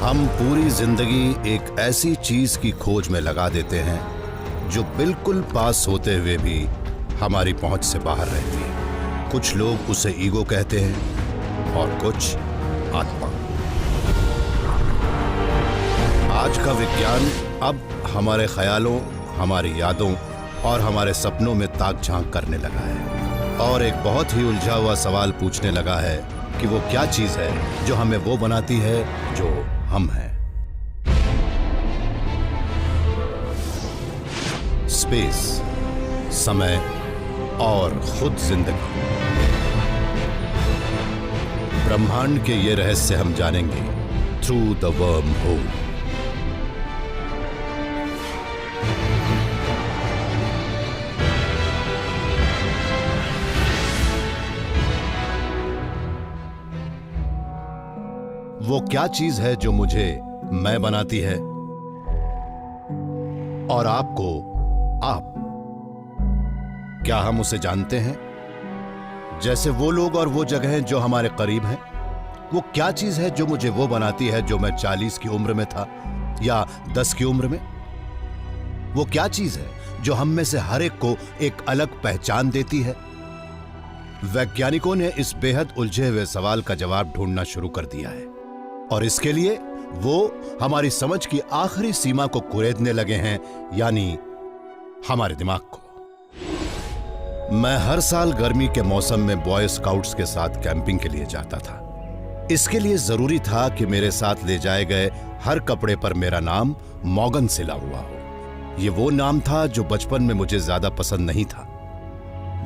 हम पूरी जिंदगी एक ऐसी चीज की खोज में लगा देते हैं जो बिल्कुल पास होते हुए भी हमारी पहुंच से बाहर रहती है। कुछ लोग उसे ईगो कहते हैं और कुछ आत्मा। आज का विज्ञान अब हमारे ख्यालों, हमारी यादों और हमारे सपनों में ताक झांक करने लगा है और एक बहुत ही उलझा हुआ सवाल पूछने लगा है कि वो क्या चीज है जो हमें वो बनाती है जो हम हैं। स्पेस, समय और खुद जिंदगी। ब्रह्मांड के ये रहस्य हम जानेंगे थ्रू द वर्म होल। वो क्या चीज है जो मुझे मैं बनाती है और आपको आप? क्या हम उसे जानते हैं? जैसे वो लोग और वो जगहें जो हमारे करीब हैं। वो क्या चीज है जो मुझे वो बनाती है जो मैं 40 की उम्र में था या 10 की उम्र में? वो क्या चीज है जो हम में से हर एक को एक अलग पहचान देती है? वैज्ञानिकों ने इस बेहद उलझे हुए सवाल का जवाब ढूंढना शुरू कर दिया है और इसके लिए वो हमारी समझ की आखिरी सीमा को कुरेदने लगे हैं, यानी हमारे दिमाग को। मैं हर साल गर्मी के मौसम में बॉय स्काउट्स के साथ कैंपिंग के लिए जाता था। इसके लिए जरूरी था कि मेरे साथ ले जाए गए हर कपड़े पर मेरा नाम मॉगन सिला हुआ हो। ये वो नाम था जो बचपन में मुझे ज्यादा पसंद नहीं था।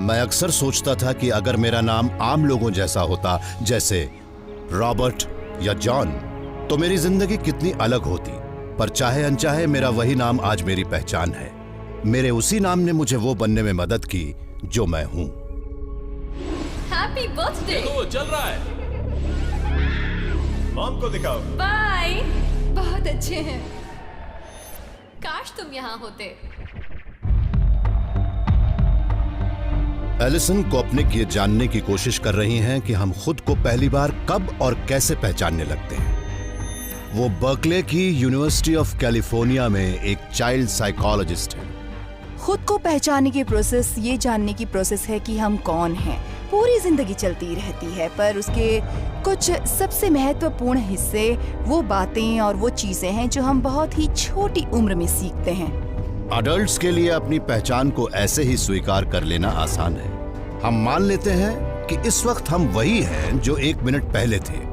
मैं अक्सर सोचता था कि अगर मेरा नाम आम लोगों जैसा होता, जैसे रॉबर्ट या जॉन, तो मेरी जिंदगी कितनी अलग होती। पर चाहे अनचाहे मेरा वही नाम आज मेरी पहचान है। मेरे उसी नाम ने मुझे वो बनने में मदद की जो मैं हूं। Happy birthday. देखो चल रहा है। मॉम को दिखाओ। बाय। बहुत अच्छे हैं। काश तुम यहाँ होते। एलिसन कोपनिक ये जानने की कोशिश कर रही हैं कि हम खुद को पहली बार कब और कैसे पहचानने लगते हैं। वो बर्कले की यूनिवर्सिटी ऑफ कैलिफोर्निया में एक चाइल्ड साइकोलॉजिस्ट है। खुद को पहचानने की प्रोसेस ये जानने की प्रोसेस है कि हम कौन हैं। पूरी जिंदगी चलती रहती है, पर उसके कुछ सबसे महत्वपूर्ण हिस्से वो बातें और वो चीजें हैं जो हम बहुत ही छोटी उम्र में सीखते हैं। अडल्ट्स के लिए अपनी पहचान को ऐसे ही स्वीकार कर लेना आसान है। हम मान लेते हैं कि इस वक्त हम वही हैं जो 1 मिनट पहले थे।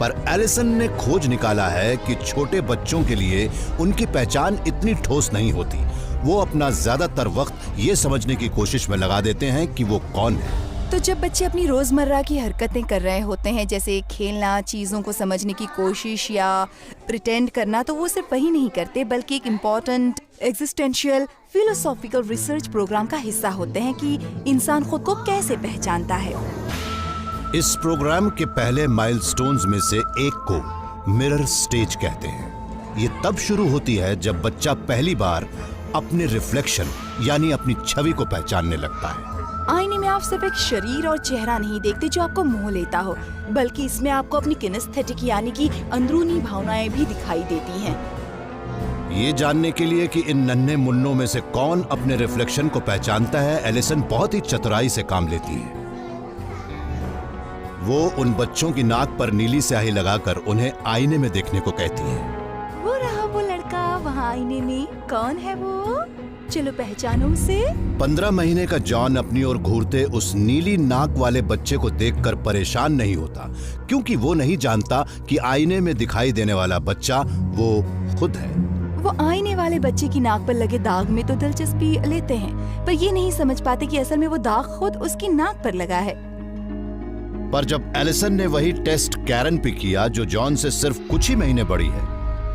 पर एलिसन ने खोज निकाला है कि छोटे बच्चों के लिए उनकी पहचान इतनी ठोस नहीं होती। वो अपना ज्यादातर वक्त ये समझने की कोशिश में लगा देते हैं कि वो कौन है। तो जब बच्चे अपनी रोजमर्रा की हरकतें कर रहे होते हैं, जैसे खेलना, चीजों को समझने की कोशिश या प्रिटेंड करना, तो वो सिर्फ वही नहीं करते बल्कि एक important existential philosophical research programme का हिस्सा होते हैं कि इंसान खुद को कैसे पहचानता है। इस प्रोग्राम के पहले माइलस्टोन्स में से एक को मिरर स्टेज कहते हैं। ये तब शुरू होती है जब बच्चा पहली बार अपने रिफ्लेक्शन यानी अपनी छवि को पहचानने लगता है। आईने में आप सिर्फ एक शरीर और चेहरा नहीं देखते जो आपको मोह लेता हो, बल्कि इसमें आपको अपनी किनेस्थेटिक यानी कि अंदरूनी भावनाएं भी दिखाई देती हैं। ये जानने के लिए कि इन नन्हे मुन्नों में से कौन अपने रिफ्लेक्शन को पहचानता है, एलिसन बहुत ही चतुराई से काम लेती है। वो उन बच्चों की नाक पर नीली स्याही लगाकर उन्हें आईने में देखने को कहती है। वो रहा वो लड़का वहाँ आईने में, कौन है वो? चलो पहचानो उसे। 15 महीने का जॉन अपनी ओर घूरते उस नीली नाक वाले बच्चे को देखकर परेशान नहीं होता, क्योंकि वो नहीं जानता कि आईने में दिखाई देने वाला बच्चा वो खुद है। वो आईने वाले बच्चे की नाक पर लगे दाग में तो दिलचस्पी लेते हैं, पर ये नहीं समझ पाते कि असल में वो दाग खुद उसकी नाक पर लगा है। पर जब एलिसन ने वही टेस्ट कैरन पे किया जो जॉन से सिर्फ कुछ ही महीने बड़ी है,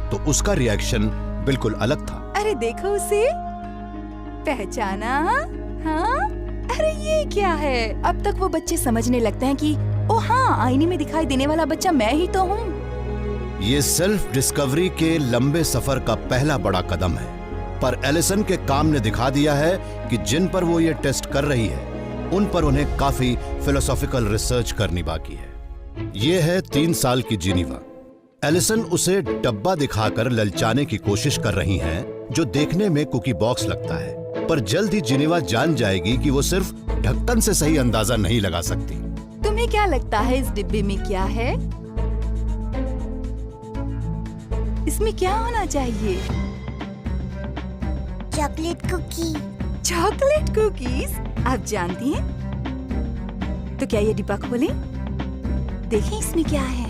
तो उसका रिएक्शन बिल्कुल अलग था। अरे देखो उसे, पहचाना? हाँ? अरे ये क्या है? अब तक वो बच्चे समझने लगते हैं कि ओ हाँ, आईने में दिखाई देने वाला बच्चा मैं ही तो हूँ। ये सेल्फ डिस्कवरी के लंबे सफर का पहला बड़ा कदम है। पर एलिसन के काम ने दिखा दिया है कि जिन पर वो ये टेस्ट कर रही है, उन पर उन्हें काफी फिलोसॉफिकल रिसर्च करनी बाकी है। ये है 3 साल की जिनीवा। एलिसन उसे डब्बा दिखाकर ललचाने की कोशिश कर रही हैं, जो देखने में कुकी बॉक्स लगता है, पर जल्द ही जिनेवा जान जाएगी कि वो सिर्फ ढक्कन से सही अंदाजा नहीं लगा सकती। तुम्हें क्या लगता है इस डिब्बे में क्या है? इसमें क्या होना चाहिए? Chocolate cookie. Chocolate cookies? आप जानती हैं? तो क्या ये डिब्बा खोलें? देखें इसमें क्या है।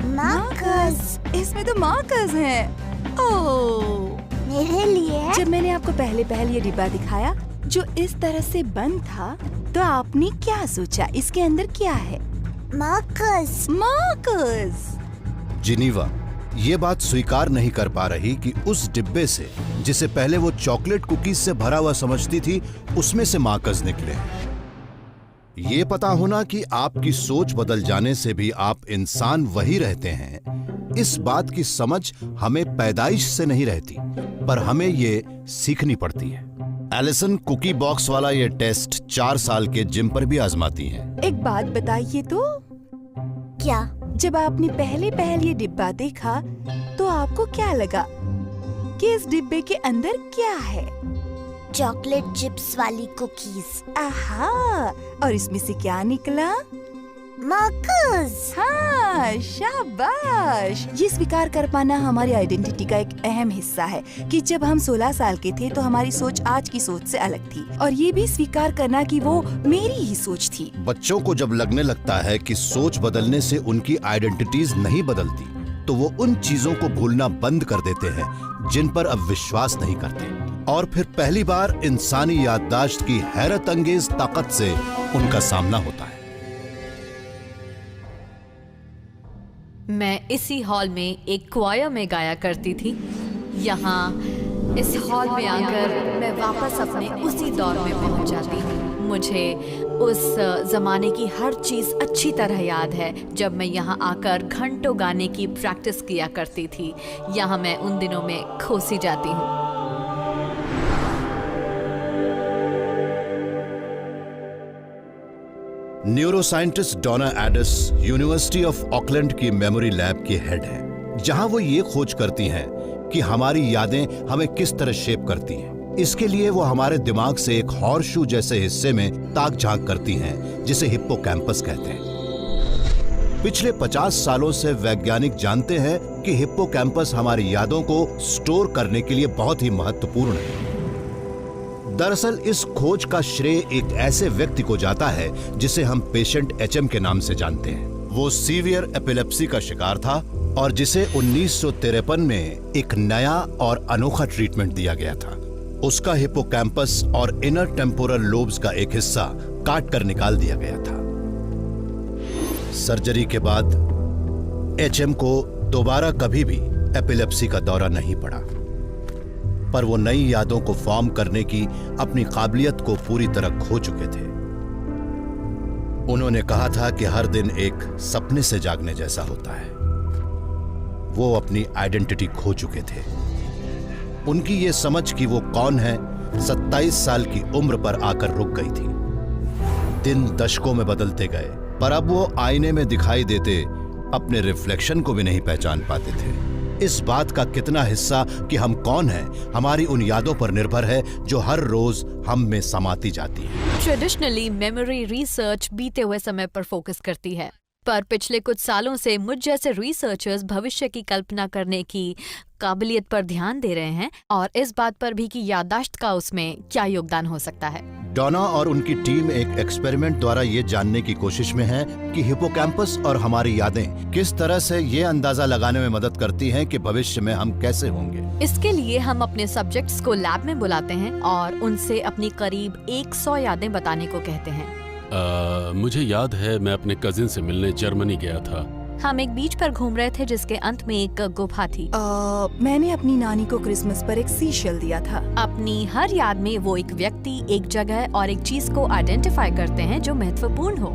मार्कर्स। इसमें तो मार्कर्स हैं। ओह, मेरे लिए। जब मैंने आपको पहले ये डिब्बा दिखाया जो इस तरह से बंद था, तो आपने क्या सोचा इसके अंदर क्या है? मार्कर्स। मार्कर्स। जिनेवा ये बात स्वीकार नहीं कर पा रही कि उस डिब्बे से, जिसे पहले वो चॉकलेट कुकीज से भरा हुआ समझती थी, उसमें से मार्कर्स निकले। ये पता होना कि आपकी सोच बदल जाने से भी आप इंसान वही रहते हैं, इस बात की समझ हमें पैदाइश से नहीं रहती, पर हमें ये सीखनी पड़ती है। एलिसन कुकी बॉक्स वाला ये टेस्ट 4 साल के जिम पर भी आजमाती हैं। एक बात बताइए तो, क्या? जब आपने पहले ये डिब्बा देखा तो आपको क्या लगा कि इस डिब्बे के अंदर क्या है? चॉकलेट चिप्स वाली कुकीज। आहा, और इसमें से क्या निकला? मार्कर्स। हाँ, शाबाश। ये स्वीकार कर पाना हमारी आइडेंटिटी का एक अहम हिस्सा है कि जब हम 16 साल के थे तो हमारी सोच आज की सोच से अलग थी, और ये भी स्वीकार करना कि वो मेरी ही सोच थी। बच्चों को जब लगने लगता है कि सोच बदलने से उनकी आइडेंटिटीज नहीं बदलती, तो वो उन चीजों को भूलना बंद कर देते हैं जिन पर अब विश्वास नहीं करते, और फिर पहली बार इंसानी याददाश्त की हैरत अंगेज ताकत से उनका सामना होता है। मैं इसी हॉल में एक क्वायर में गाया करती थी। यहाँ इस हॉल में आकर मैं वापस अपने उसी दौर में पहुँच जाती थी। मुझे उस ज़माने की हर चीज़ अच्छी तरह याद है, जब मैं यहाँ आकर घंटों गाने की प्रैक्टिस किया करती थी। यहाँ मैं उन दिनों में खो सी जाती हूँ। Neuroscientist Donna Addis University of Auckland की मेमोरी लैब की हेड है, जहां वो ये खोज करती हैं कि हमारी यादें हमें किस तरह शेप करती हैं। इसके लिए वो हमारे दिमाग से एक हॉर्सशू जैसे हिस्से में ताक झांक करती हैं, जिसे हिप्पोकैम्पस कहते हैं। पिछले 50 सालों से वैज्ञानिक जानते हैं कि हिप्पोकैम्पस हमारी यादों को स्टोर करने के लिए बहुत ही महत्वपूर्ण है। दरअसल इस खोज का श्रेय एक ऐसे व्यक्ति को जाता है जिसे हम पेशेंट एचएम के नाम से जानते हैं। वो सीवियर एपिलेप्सी का शिकार था और जिसे 1953 में एक नया और अनोखा ट्रीटमेंट दिया गया था। उसका हिप्पोकैम्पस और इनर टेम्पोरल लोब्स का एक हिस्सा काट कर निकाल दिया गया था। सर्जरी के बाद एचएम को दोबारा कभी भी एपिलेप्सी का दौरा नहीं पड़ा, पर वो नई यादों को फॉर्म करने की अपनी काबिलियत को पूरी तरह खो चुके थे। उन्होंने कहा था कि हर दिन एक सपने से जागने जैसा होता है। वो अपनी आइडेंटिटी खो चुके थे। उनकी ये समझ कि वो कौन है 27 साल की उम्र पर आकर रुक गई थी। दिन दशकों में बदलते गए, पर अब वो आईने में दिखाई देते अपने रिफ्लेक्शन को भी नहीं पहचान पाते थे। इस बात का कितना हिस्सा कि हम कौन हैं हमारी उन यादों पर निर्भर है जो हर रोज हम में समाती जाती है। ट्रेडिशनली मेमोरी रिसर्च बीते हुए समय पर फोकस करती है, पर पिछले कुछ सालों से मुझ जैसे रिसर्चर्स भविष्य की कल्पना करने की काबिलियत पर ध्यान दे रहे हैं, और इस बात पर भी कि याददाश्त का उसमें क्या योगदान हो सकता है। डोना और उनकी टीम एक एक्सपेरिमेंट द्वारा ये जानने की कोशिश में है कि हिप्पोकैम्पस और हमारी यादें किस तरह से ये अंदाजा लगाने में मदद करती हैं कि भविष्य में हम कैसे होंगे। इसके लिए हम अपने सब्जेक्ट्स को लैब में बुलाते हैं और उनसे अपनी करीब 100 यादें बताने को कहते हैं। मुझे याद है मैं अपने कजिन से मिलने जर्मनी गया था। हम एक बीच पर घूम रहे थे जिसके अंत में एक गुफा थी। मैंने अपनी नानी को क्रिसमस पर एक सीशेल दिया था। अपनी हर याद में वो एक व्यक्ति, एक जगह और एक चीज को आइडेंटिफाई करते हैं जो महत्वपूर्ण हो।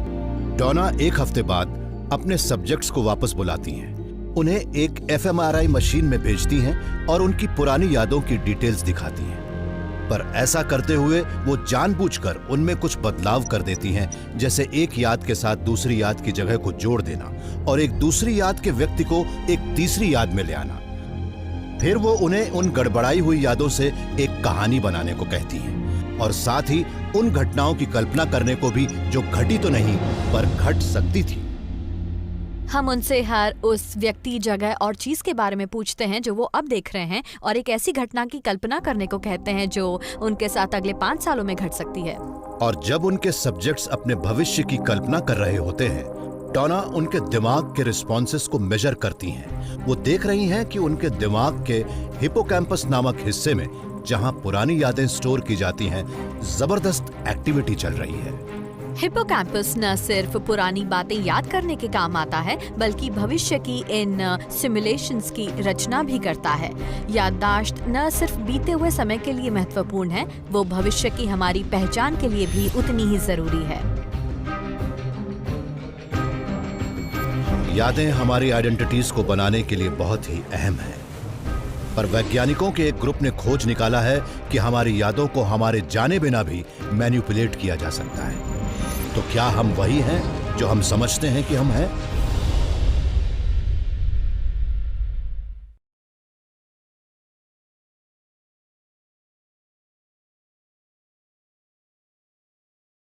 डोना एक हफ्ते बाद अपने सब्जेक्ट्स को वापस बुलाती हैं। उन्हें एक एफएमआरआई मशीन में भेजती हैं और उनकी पुरानी यादों की डिटेल्स दिखाती हैं। पर ऐसा करते हुए वो जानबूझकर उनमें कुछ बदलाव कर देती हैं, जैसे एक याद के साथ दूसरी याद की जगह को जोड़ देना और एक दूसरी याद के व्यक्ति को एक तीसरी याद में ले आना। फिर वो उन्हें उन गड़बड़ाई हुई यादों से एक कहानी बनाने को कहती हैं और साथ ही उन घटनाओं की कल्पना करने को भी जो घटी तो नहीं पर घट सकती थी। हम उनसे हर उस व्यक्ति, जगह और चीज के बारे में पूछते हैं जो वो अब देख रहे हैं और एक ऐसी घटना की कल्पना करने को कहते हैं जो उनके साथ अगले 5 सालों में घट सकती है। और जब उनके सब्जेक्ट्स अपने भविष्य की कल्पना कर रहे होते हैं, टोना उनके दिमाग के रिस्पॉन्सेस को मेजर करती हैं। वो देख रही हैं कि उनके दिमाग के हिपोकैम्पस नामक हिस्से में, जहां पुरानी यादें स्टोर की जाती हैं, जबरदस्त एक्टिविटी चल रही है। हिपोकैम्पस न सिर्फ पुरानी बातें याद करने के काम आता है, बल्कि भविष्य की इन सिमुलेशंस की रचना भी करता है। याददाश्त न सिर्फ बीते हुए समय के लिए महत्वपूर्ण है, वो भविष्य की हमारी पहचान के लिए भी उतनी ही जरूरी है। यादें हमारी आइडेंटिटीज को बनाने के लिए बहुत ही अहम है, पर वैज्ञानिकों के एक ग्रुप ने खोज निकाला है कि हमारी यादों को हमारे जाने बिना भी मैनिपुलेट किया जा सकता है। तो क्या हम वही हैं जो हम समझते हैं कि हम हैं?